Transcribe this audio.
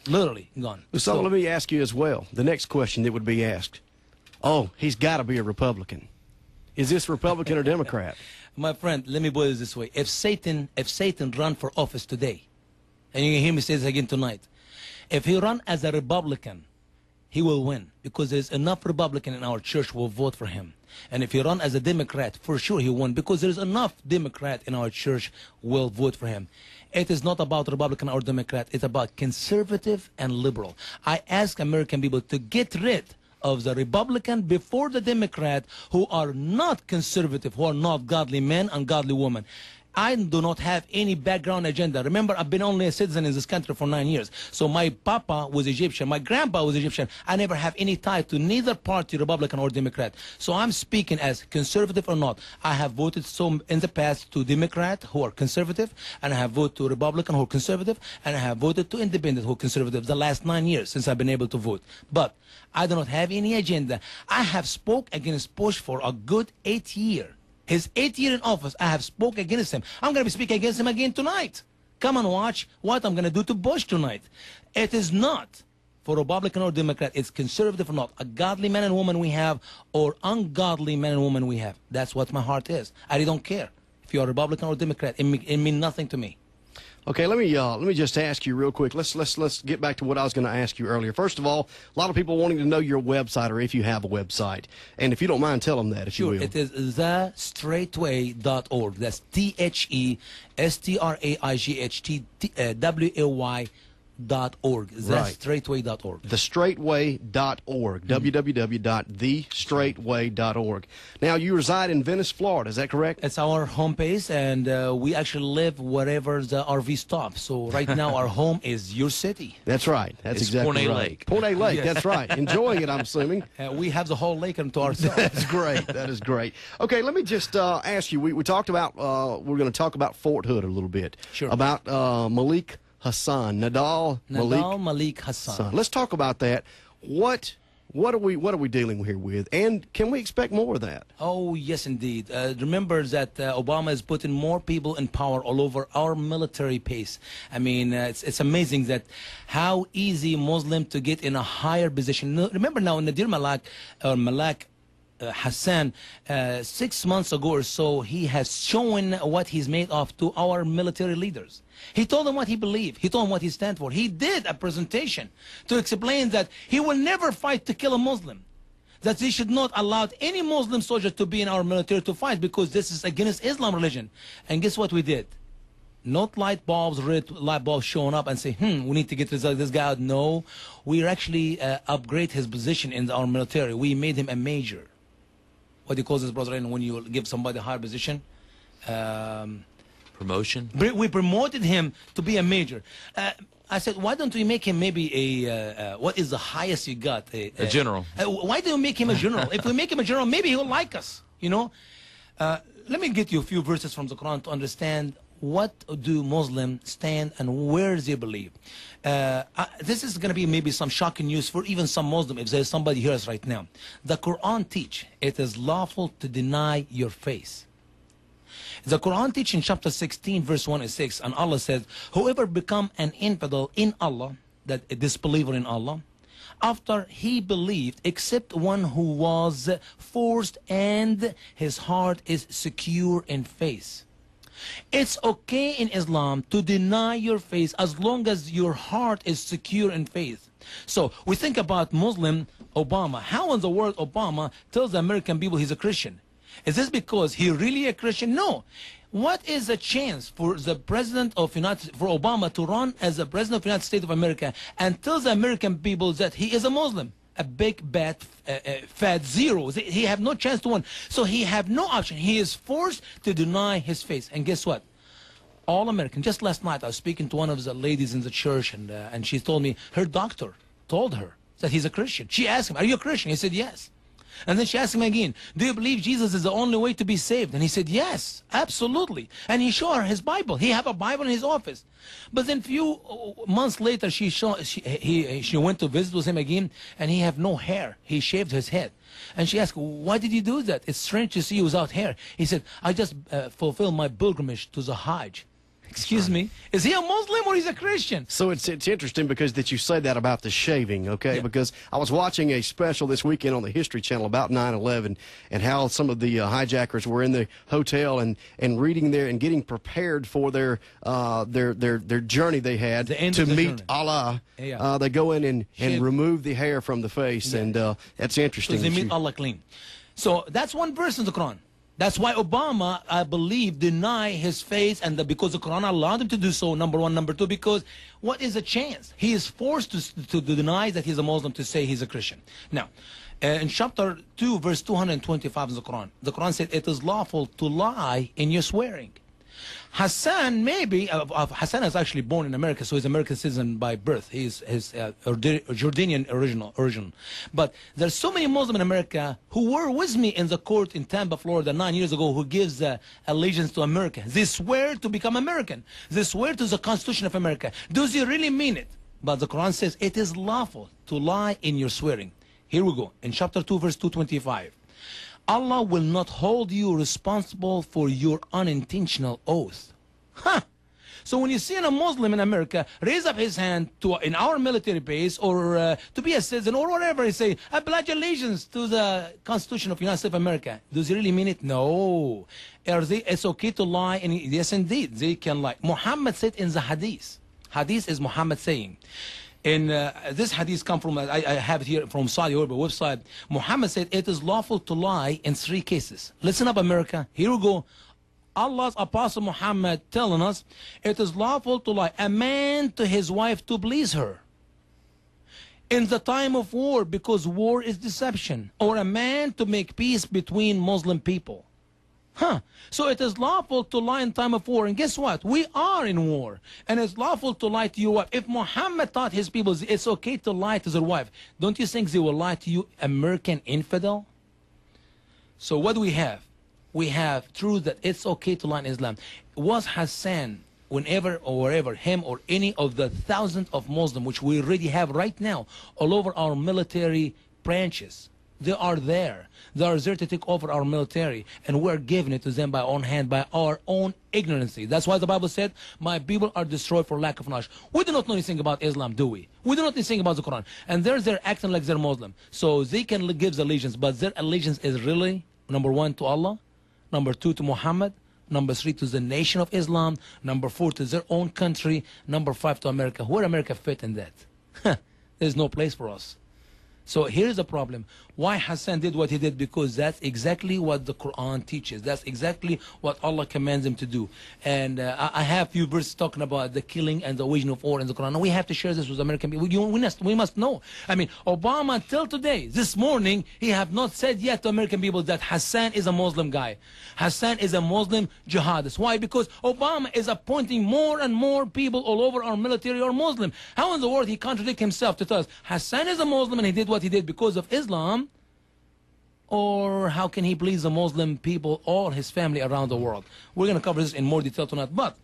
Literally gone. So let me ask you as well, the next question that would be asked. Oh, he's got to be a Republican. Is this Republican or Democrat? My friend, let me put it this way. If Satan run for office today, and you can hear me say this again tonight, if he run as a Republican, he will win, because there's enough Republican in our church who will vote for him. And if he run as a Democrat, for sure he won, because there's enough Democrat in our church who will vote for him. It is not about Republican or Democrat. It's about conservative and liberal. I ask American people to get rid of the Republican before the Democrat, who are not conservative, who are not godly men and godly women. I do not have any background agenda. Remember, I've been only a citizen in this country for 9 years. So my papa was Egyptian. My grandpa was Egyptian. I never have any tie to neither party, Republican or Democrat. So I'm speaking as conservative or not. I have voted some in the past to Democrat who are conservative, and I have voted to Republican who are conservative, and I have voted to Independent who are conservative the last 9 years since I've been able to vote. But I do not have any agenda. I have spoke against Bush for a good 8 years. His 8 year in office, I have spoke against him. I'm going to be speaking against him again tonight. Come and watch what I'm going to do to Bush tonight. It is not for Republican or Democrat. It's conservative or not. A godly man and woman we have, or ungodly man and woman we have. That's what my heart is. I really don't care if you're a Republican or Democrat. It means nothing to me. Okay, let me just ask you real quick. Let's get back to what I was going to ask you earlier. First of all, a lot of people wanting to know your website, or if you have a website. And if you don't mind, tell them that, if you will. It is thestraightway.org. That's TheStraightWay.org. TheStraightway.org. Thestraightway.org. www.thestraightway.org. Now, you reside in Venice, Florida. Is that correct? It's our home base, and we actually live wherever the RV stops. So right now, our home is your city. That's right. That's exactly Point A right. Lake. Point A Lake. Yes. That's right. Enjoying it, I'm assuming. We have the whole lake to ourselves. That's great. That is great. Okay, let me just ask you. We talked about, we're going to talk about Fort Hood a little bit. Sure. About Malik Hassan. Malik Hassan. Let's talk about that. What are we dealing here with, and can we expect more of that? Oh, yes, indeed. Remember that Obama is putting more people in power all over our military base. I mean, it's amazing that how easy Muslim to get in a higher position. Remember now, Nadir Malak Hassan, 6 months ago or so, he has shown what he's made of to our military leaders. He told them what he believed. He told them what he stands for. He did a presentation to explain that he will never fight to kill a Muslim, that he should not allow any Muslim soldier to be in our military to fight, because this is against Islam religion. And guess what we did? Not light bulbs, red light bulbs showing up and say, we need to get this guy out. No, we actually upgrade his position in our military. We made him a major. What do you call this, brother? When you give somebody a higher position? Promotion? We promoted him to be a major. I said, why don't we make him maybe what is the highest you got? A general. Why don't we make him a general? If we make him a general, maybe he'll like us, you know? Let me get you a few verses from the Quran to understand what do Muslims stand and where they believe. This is going to be maybe some shocking news for even some Muslim, if there's somebody here right now. The Quran teach it is lawful to deny your faith. The Quran teach in chapter 16, verse 1 and 6, and Allah says, whoever become an infidel in Allah, that a disbeliever in Allah, after he believed, except one who was forced and his heart is secure in faith. It's okay in Islam to deny your faith as long as your heart is secure in faith. So we think about Muslim Obama. How in the world Obama tells the American people he's a Christian? Is this because he really a Christian? No. What is the chance for the president of for Obama to run as the president of the United States of America and tell the American people that he is a Muslim? A big bad fat zero. He have no chance to win. So he have no option. He is forced to deny his faith. And guess what? All American. Just last night I was speaking to one of the ladies in the church, and she told me her doctor told her that he's a Christian. She asked him, "Are you a Christian?" He said, "Yes." And then she asked him again, "Do you believe Jesus is the only way to be saved?" And he said, "Yes, absolutely." And he showed her his Bible. He have a Bible in his office. But then few months later, she went to visit with him again, and he have no hair. He shaved his head. And she asked, "Why did you do that? It's strange to see you without hair." He said, "I just fulfilled my pilgrimage to the Hajj." Excuse me? Is he a Muslim or he's a Christian? So it's interesting because that you say that about the shaving, okay? Yeah. Because I was watching a special this weekend on the History Channel about 9/11 and how some of the hijackers were in the hotel and reading there and getting prepared for their journey they had to meet journey. Allah. Yeah. They go in and Shave. remove the hair from the face, and that's interesting. So they that meet you- Allah clean. So that's one verse in the Quran. That's why Obama, I believe, deny his face, and because the Quran allowed him to do so, number one. Number two, because what is the chance? He is forced to deny that he's a Muslim, to say he's a Christian. Now, in chapter 2, verse 225 in the Quran said, it is lawful to lie in your swearing. Hassan, maybe, Hassan is actually born in America, so he's an American citizen by birth. He's Jordanian origin. But there's so many Muslims in America who were with me in the court in Tampa, Florida 9 years ago, who gives allegiance to America. They swear to become American. They swear to the Constitution of America. Do they really mean it? But the Quran says it is lawful to lie in your swearing. Here we go. In chapter 2, verse 225. Allah will not hold you responsible for your unintentional oath. Huh. So when you see a Muslim in America raise up his hand in our military base or to be a citizen or whatever, he say, I pledge allegiance to the Constitution of the United States of America. Does he really mean it? No. It's okay to lie. And yes, indeed, they can lie. Muhammad said in the hadith. Hadith is Muhammad saying. And this hadith come from, I have it here from Saudi Arabia website. Muhammad said it is lawful to lie in 3 cases. Listen up, America. Here we go. Allah's Apostle Muhammad telling us it is lawful to lie. A man to his wife to please her. In the time of war, because war is deception. Or a man to make peace between Muslim people. Huh. So it is lawful to lie in time of war. And guess what? We are in war. And it's lawful to lie to your wife. If Muhammad taught his people it's okay to lie to their wife, don't you think they will lie to you, American infidel? So what do we have? We have truth that it's okay to lie in Islam. Was Hassan, whenever or wherever, him or any of the thousands of Muslims, which we already have right now, all over our military branches, they are there. They are there to take over our military, and we're giving it to them by our own hand, by our own ignorance. That's why the Bible said, my people are destroyed for lack of knowledge. We do not know anything about Islam, do we? We do not know anything about the Quran. And they're acting like they're Muslim. So they can give allegiance, but their allegiance is really, number 1, to Allah, number 2, to Muhammad, number 3, to the nation of Islam, number 4, to their own country, number 5, to America. Where America fit in that? There's no place for us. So here's the problem. Why Hassan did what he did? Because that's exactly what the Quran teaches. That's exactly what Allah commands him to do. And I have a few verses talking about the killing and the waging of war in the Quran. And we have to share this with American people. We must know. I mean, Obama until today, this morning, he have not said yet to American people that Hassan is a Muslim guy. Hassan is a Muslim jihadist. Why? Because Obama is appointing more and more people all over our military are Muslim. How in the world he contradict himself to tell us Hassan is a Muslim and he did what he did because of Islam? Or how can he please the Muslim people or his family around the world? We're going to cover this in more detail tonight. But